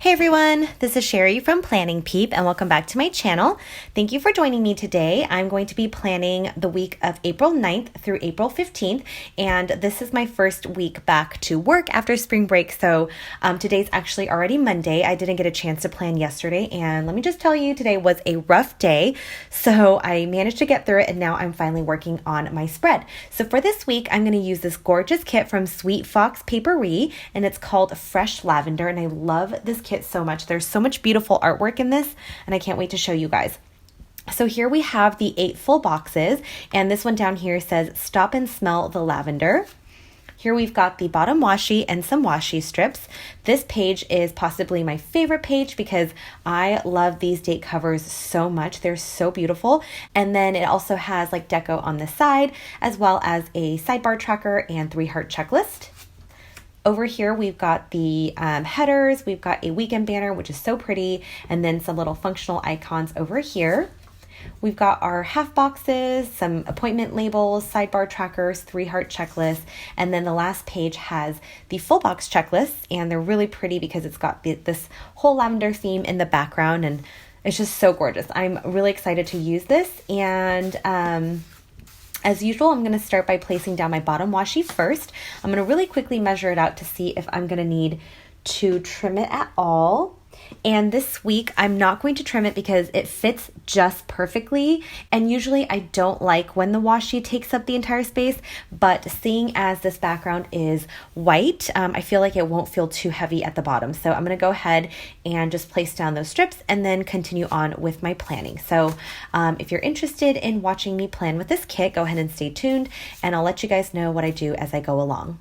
Hey everyone, this is Sherry from Planning Peep and welcome back to my channel. Thank you for joining me today. I'm going to be planning the week of April 9th through April 15th, and this is my first week back to work after spring break. So today's actually already Monday. I didn't get a chance to plan yesterday, and let me just tell you, today was a rough day. So I managed to get through it, and now I'm finally working on my spread. So for this week, I'm going to use this gorgeous kit from Fox Paperie, and it's called Fresh Lavender, and I love this kit so much. There's so much beautiful artwork in this, and I can't wait to show you guys. So here we have the 8 full boxes, and this one down here says Stop and Smell the Lavender. Here we've got the bottom washi and some washi strips. This page is possibly my favorite page because I love these date covers so much. They're so beautiful. And then it also has like deco on the side, as well as a sidebar tracker and 3-heart checklist. Over here, we've got the headers, we've got a weekend banner, which is so pretty, and then some little functional icons over here. We've got our half boxes, some appointment labels, sidebar trackers, 3-heart checklists, and then the last page has the full box checklists, and they're really pretty because it's got this whole lavender theme in the background, and it's just so gorgeous. I'm really excited to use this, and as usual, I'm going to start by placing down my bottom washi first. I'm going to really quickly measure it out to see if I'm going to need to trim it at all. And this week, I'm not going to trim it because it fits just perfectly. And usually I don't like when the washi takes up the entire space, but seeing as this background is white, I feel like it won't feel too heavy at the bottom. So I'm going to go ahead and just place down those strips and then continue on with my planning. So if you're interested in watching me plan with this kit, go ahead and stay tuned, and I'll let you guys know what I do as I go along.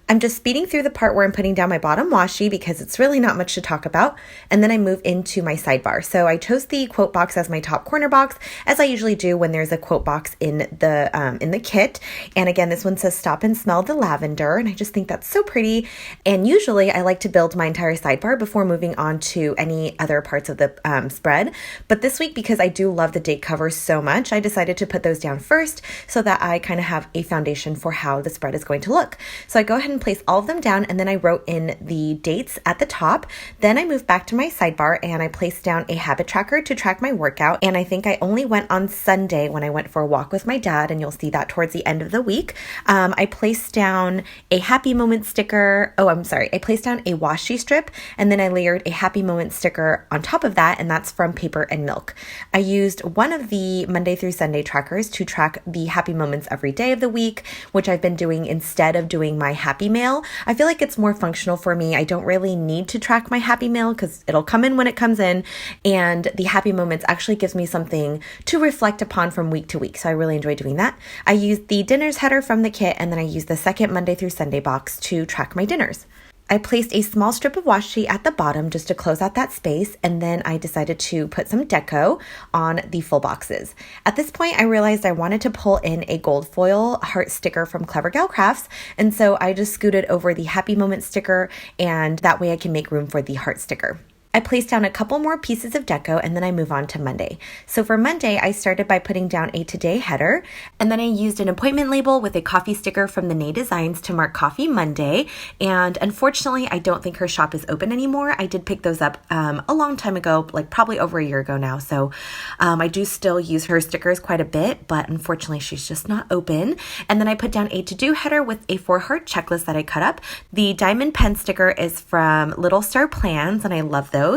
I'm just speeding through the part where I'm putting down my bottom washi because it's really not much to talk about, and then I move into my sidebar. So I chose the quote box as my top corner box, as I usually do when there's a quote box in the kit. And again, this one says Stop and Smell the Lavender, and I just think that's so pretty. And usually I like to build my entire sidebar before moving on to any other parts of the spread. But this week, because I do love the date covers so much, I decided to put those down first so that I kind of have a foundation for how the spread is going to look. So I go ahead and place all of them down, and then I wrote in the dates at the top. Then I moved back to my sidebar and I placed down a habit tracker to track my workout, and I think I only went on Sunday when I went for a walk with my dad, and you'll see that towards the end of the week. I placed down a happy moment sticker. I placed down a washi strip, and then I layered a happy moment sticker on top of that, and that's from Paper and Milk. I used one of the Monday through Sunday trackers to track the happy moments every day of the week, which I've been doing instead of doing my happy mail. I feel like it's more functional for me. I don't really need to track my happy mail because it'll come in when it comes in, and the happy moments actually gives me something to reflect upon from week to week. So I really enjoy doing that. I used the dinners header from the kit, and then I used the second Monday through Sunday box to track my dinners. I placed a small strip of washi at the bottom just to close out that space, and then I decided to put some deco on the full boxes. At this point, I realized I wanted to pull in a gold foil heart sticker from Clever Gal Crafts, and so I just scooted over the Happy Moment sticker, and that way I can make room for the heart sticker. I placed down a couple more pieces of deco, and then I move on to Monday. So for Monday, I started by putting down a Today header, and then I used an appointment label with a coffee sticker from the Nay Designs to mark Coffee Monday. And unfortunately, I don't think her shop is open anymore. I did pick those up a long time ago, like probably over a year ago now. So I do still use her stickers quite a bit, but unfortunately, she's just not open. And then I put down a to-do header with a 4-heart checklist that I cut up. The diamond pen sticker is from Little Star Plans, and I love those.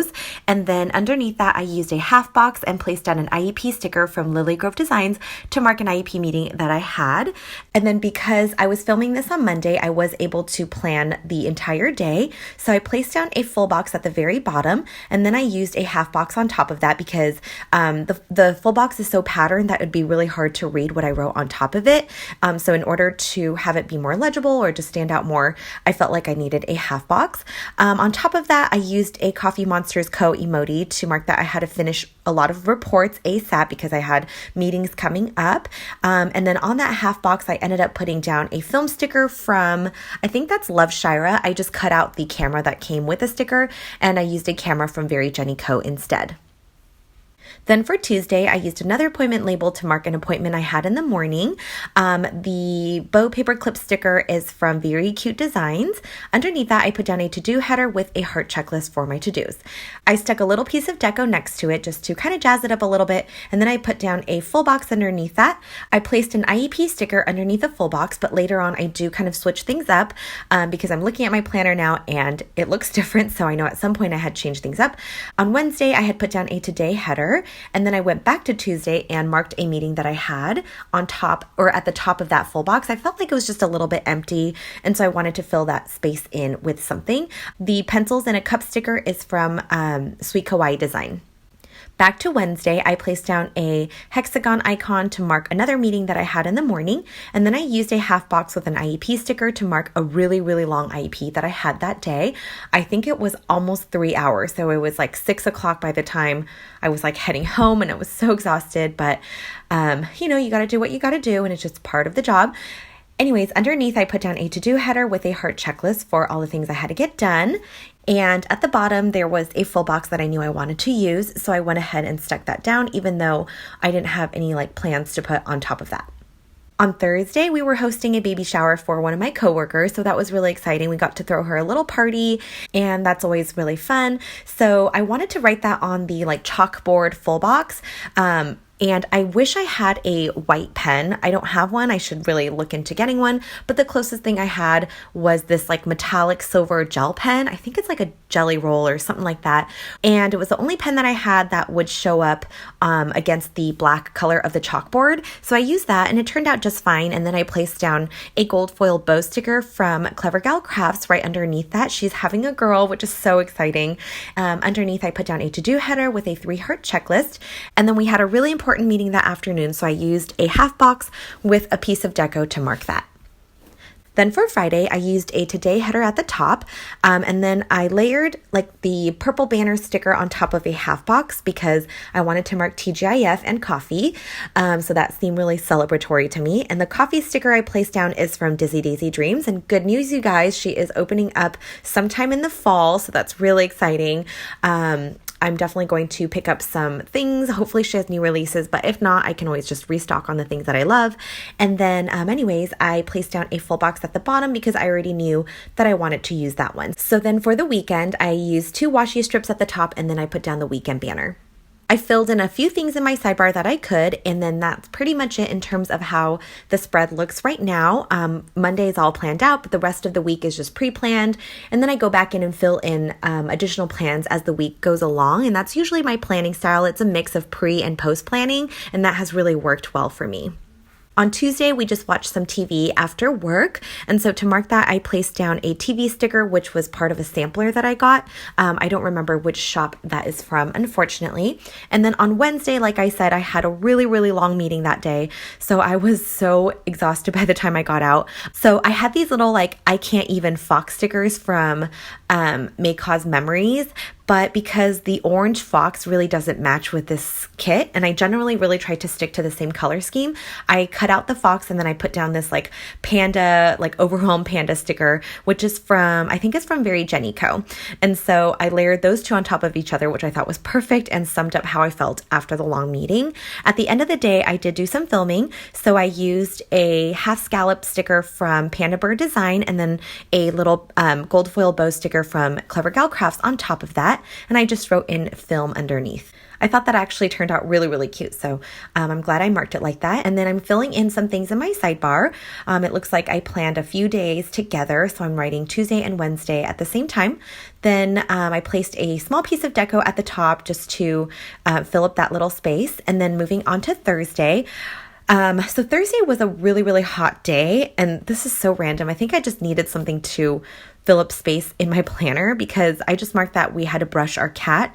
And then underneath that, I used a half box and placed down an IEP sticker from Lily Grove Designs to mark an IEP meeting that I had. And then because I was filming this on Monday, I was able to plan the entire day. So I placed down a full box at the very bottom, and then I used a half box on top of that because the full box is so patterned that it would be really hard to read what I wrote on top of it. So in order to have it be more legible or just stand out more, I felt like I needed a half box. On top of that, I used a Coffee Monsters Co. emoji to mark that I had to finish a lot of reports ASAP because I had meetings coming up. And then on that half box, I ended up putting down a film sticker from, I think that's Love Shira. I just cut out the camera that came with the sticker, and I used a camera from Very Jenny Co. instead. Then for Tuesday, I used another appointment label to mark an appointment I had in the morning. The bow paper clip sticker is from Very Cute Designs. Underneath that, I put down a to-do header with a heart checklist for my to-dos. I stuck a little piece of deco next to it just to kind of jazz it up a little bit, and then I put down a full box underneath that. I placed an IEP sticker underneath the full box, but later on I do kind of switch things up because I'm looking at my planner now and it looks different, so I know at some point I had changed things up. On Wednesday, I had put down a today header, and then I went back to Tuesday and marked a meeting that I had on top or at the top of that full box. I felt like it was just a little bit empty, and so I wanted to fill that space in with something. The pencils in a cup sticker is from Sweet Kawaii Design. Back to Wednesday, I placed down a hexagon icon to mark another meeting that I had in the morning, and then I used a half box with an IEP sticker to mark a really, really long IEP that I had that day. I think it was almost 3 hours, so it was like 6 o'clock by the time I was like heading home, and I was so exhausted, but you got to do what you got to do, and it's just part of the job. Anyways, underneath I put down a to-do header with a heart checklist for all the things I had to get done. And at the bottom, there was a full box that I knew I wanted to use. So I went ahead and stuck that down, even though I didn't have any plans to put on top of that. On Thursday, we were hosting a baby shower for one of my coworkers, so that was really exciting. We got to throw her a little party, and that's always really fun. So I wanted to write that on the chalkboard full box. And I wish I had a white pen. I don't have one. I should really look into getting one. But the closest thing I had was this metallic silver gel pen. I think it's a jelly roll or something like that. And it was the only pen that I had that would show up against the black color of the chalkboard. So I used that and it turned out just fine. And then I placed down a gold foil bow sticker from Clever Gal Crafts right underneath that. She's having a girl, which is so exciting. Underneath, I put down a to-do header with a 3-heart checklist. And then we had a really important meeting that afternoon, so I used a half box with a piece of deco to mark that. Then for Friday, I used a today header at the top, and then I layered the purple banner sticker on top of a half box because I wanted to mark TGIF and coffee, so that seemed really celebratory to me. And the coffee sticker I placed down is from Dizzy Daisy Dreams, and good news, you guys, she is opening up sometime in the fall, so that's really exciting. I'm definitely going to pick up some things. Hopefully she has new releases, but if not, I can always just restock on the things that I love. And then anyways, I placed down a full box at the bottom because I already knew that I wanted to use that one. So then for the weekend, I used 2 washi strips at the top, and then I put down the weekend banner. I filled in a few things in my sidebar that I could, and then that's pretty much it in terms of how the spread looks right now. Monday is all planned out, but the rest of the week is just pre-planned, and then I go back in and fill in additional plans as the week goes along, and that's usually my planning style. It's a mix of pre and post planning, and that has really worked well for me. On Tuesday, we just watched some TV after work, and so to mark that, I placed down a TV sticker, which was part of a sampler that I got. I don't remember which shop that is from, unfortunately. And then on Wednesday, like I said, I had a really, really long meeting that day, so I was so exhausted by the time I got out. So I had these little, I can't even fox stickers from May Cause Memories, but because the orange fox really doesn't match with this kit, and I generally really try to stick to the same color scheme, I cut out the fox and then I put down this panda, overwhelmed panda sticker, which is I think it's from Very Jenny Co. And so I layered those 2 on top of each other, which I thought was perfect and summed up how I felt after the long meeting. At the end of the day, I did do some filming, so I used a half scallop sticker from Panda Bird Design and then a little gold foil bow sticker from Clever Gal Crafts on top of that. And I just wrote in film underneath. I thought that actually turned out really, really cute. So I'm glad I marked it like that. And then I'm filling in some things in my sidebar. It looks like I planned a few days together. So I'm writing Tuesday and Wednesday at the same time. Then I placed a small piece of deco at the top just to fill up that little space. And then moving on to Thursday. So Thursday was a really, really hot day, and this is so random. I think I just needed something to fill up space in my planner because I just marked that we had to brush our cat.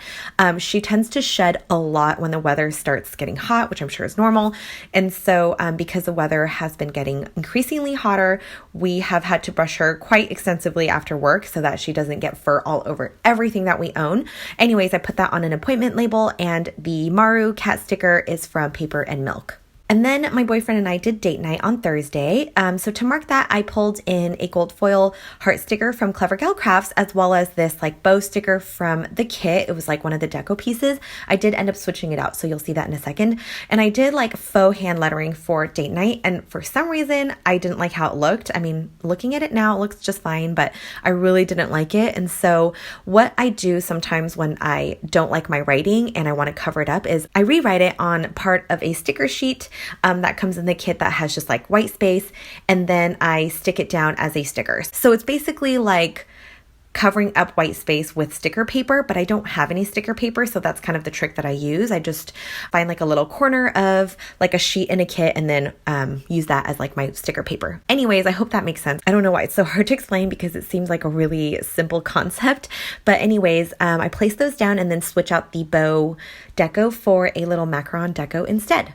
She tends to shed a lot when the weather starts getting hot, which I'm sure is normal. And so because the weather has been getting increasingly hotter, we have had to brush her quite extensively after work so that she doesn't get fur all over everything that we own. Anyways, I put that on an appointment label, and the Maru cat sticker is from Paper and Milk. And then my boyfriend and I did date night on Thursday. So to mark that, I pulled in a gold foil heart sticker from Clever Gal Crafts, as well as this like bow sticker from the kit. It was like one of the deco pieces. I did end up switching it out, so you'll see that in a second. And I did like faux hand lettering for date night, and for some reason, I didn't like how it looked. I mean, looking at it now, it looks just fine, but I really didn't like it. And so what I do sometimes when I don't like my writing and I want to cover it up is I rewrite it on part of a sticker sheet that comes in the kit that has just like white space, and then I stick it down as a sticker. So it's basically like covering up white space with sticker paper, but I don't have any sticker paper, so that's kind of the trick that I use. I just find like a little corner of like a sheet in a kit and then use that as like my sticker paper. Anyways, I hope that makes sense. I don't know why it's so hard to explain because it seems like a really simple concept, but anyways, I place those down and then switch out the bow deco for a little macaron deco instead.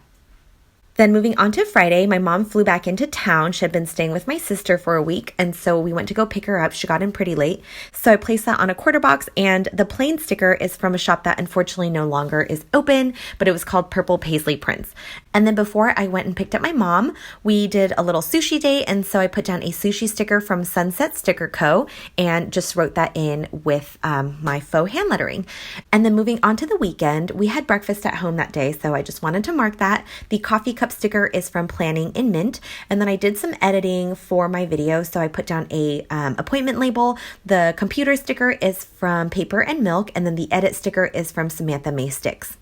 Then moving on to Friday, my mom flew back into town. She had been staying with my sister for a week, and so we went to go pick her up. She got in pretty late, so I placed that on a quarter box, and the plain sticker is from a shop that unfortunately no longer is open, but it was called Purple Paisley Prints. And then before I went and picked up my mom, we did a little sushi date, and so I put down a sushi sticker from Sunset Sticker Co. and just wrote that in with my faux hand lettering. And then moving on to the weekend, we had breakfast at home that day, so I just wanted to mark that. The coffee cup sticker is from Planning in Mint, and then I did some editing for my video, so I put down a appointment label. The computer sticker is from Paper and Milk, and then the edit sticker is from Samantha May Sticks.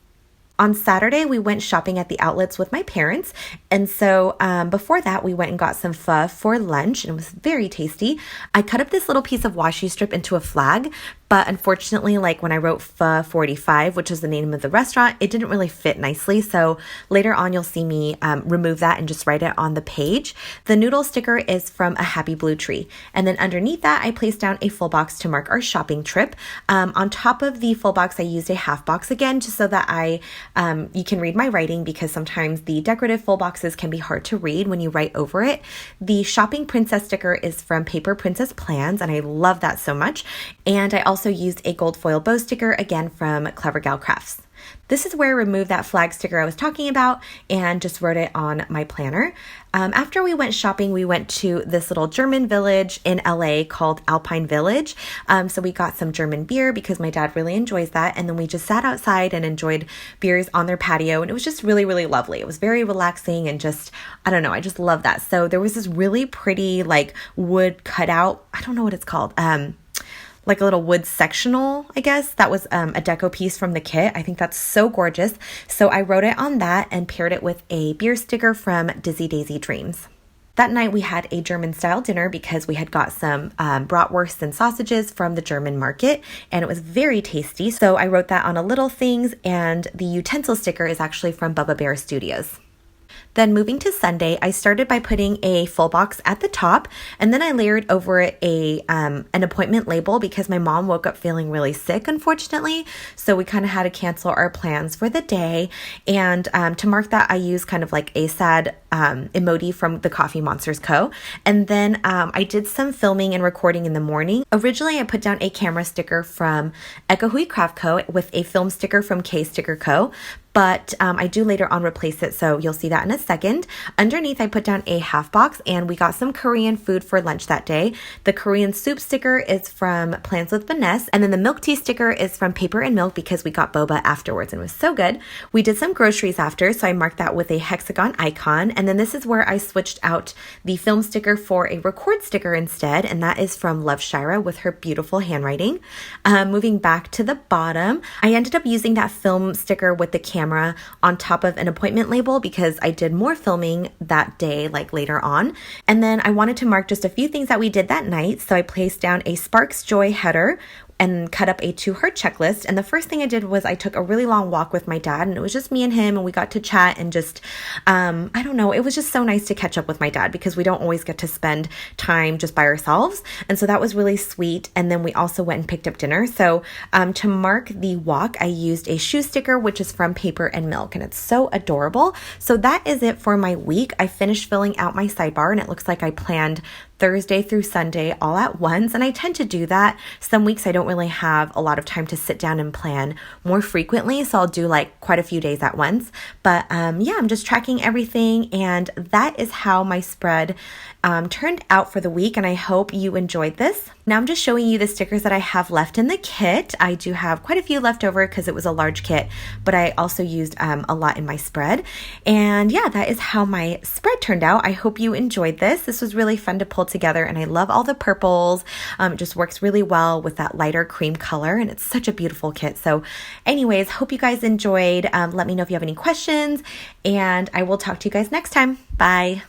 On Saturday, we went shopping at the outlets with my parents, and so before that, we went and got some pho for lunch, and it was very tasty. I cut up this little piece of washi strip into a flag, but unfortunately, like when I wrote Pho 45, which is the name of the restaurant, it didn't really fit nicely, so later on, you'll see me remove that and just write it on the page. The noodle sticker is from A Happy Blue Tree, and then underneath that, I placed down a full box to mark our shopping trip. On top of the full box, I used a half box again, just so that you can read my writing, because sometimes the decorative full boxes can be hard to read when you write over it. The shopping princess sticker is from Paper Princess Plans, and I love that so much. And I also used a gold foil bow sticker, again from Clever Gal Crafts. This is where I removed that flag sticker I was talking about and just wrote it on my planner. After we went shopping, we went to this little German village in LA called Alpine Village. So we got some German beer because my dad really enjoys that. And then we just sat outside and enjoyed beers on their patio. And it was just really, really lovely. It was very relaxing and just, I don't know, I just love that. So there was this really pretty like wood cutout. I don't know what it's called. Like a little wood sectional, I guess. That was a deco piece from the kit. I think that's so gorgeous. So I wrote it on that and paired it with a beer sticker from Dizzy Daisy Dreams. That night we had a German style dinner because we had got some bratwurst and sausages from the German market, and it was very tasty. So I wrote that on a little things, and the utensil sticker is actually from Bubba Bear Studios. Then moving to Sunday, I started by putting a full box at the top, and then I layered over it an appointment label because my mom woke up feeling really sick, unfortunately. So we kind of had to cancel our plans for the day. And to mark that, I used kind of like a sad emoji from the Coffee Monsters Co. And then I did some filming and recording in the morning. Originally, I put down a camera sticker from Ekahui Craft Co. with a film sticker from K Sticker Co. But I do later on replace it, so you'll see that in a second. Underneath, I put down a half box, and we got some Korean food for lunch that day. The Korean soup sticker is from Plans with Vanessa, and then the milk tea sticker is from Paper and Milk because we got boba afterwards, and it was so good. We did some groceries after, so I marked that with a hexagon icon, and then this is where I switched out the film sticker for a record sticker instead, and that is from Love Shira with her beautiful handwriting. Moving back to the bottom, I ended up using that film sticker with the camera on top of an appointment label because I did more filming that day, like later on. And then I wanted to mark just a few things that we did that night. So I placed down a Sparks Joy header and cut up a 2-heart checklist. And the first thing I did was I took a really long walk with my dad, and it was just me and him, and we got to chat and just, I don't know, it was just so nice to catch up with my dad because we don't always get to spend time just by ourselves. And so that was really sweet. And then we also went and picked up dinner. So to mark the walk, I used a shoe sticker, which is from Paper and Milk, and it's so adorable. So that is it for my week. I finished filling out my sidebar, and it looks like I planned Thursday through Sunday all at once, and I tend to do that. Some weeks I don't really have a lot of time to sit down and plan more frequently, so I'll do like quite a few days at once. But yeah, I'm just tracking everything, and that is how my spread turned out for the week, and I hope you enjoyed this. Now I'm just showing you the stickers that I have left in the kit. I do have quite a few left over because it was a large kit, but I also used a lot in my spread. And yeah, that is how my spread turned out. I hope you enjoyed this. This was really fun to pull together, and I love all the purples. It just works really well with that lighter cream color, and it's such a beautiful kit. So anyways, hope you guys enjoyed. Let me know if you have any questions, and I will talk to you guys next time. Bye.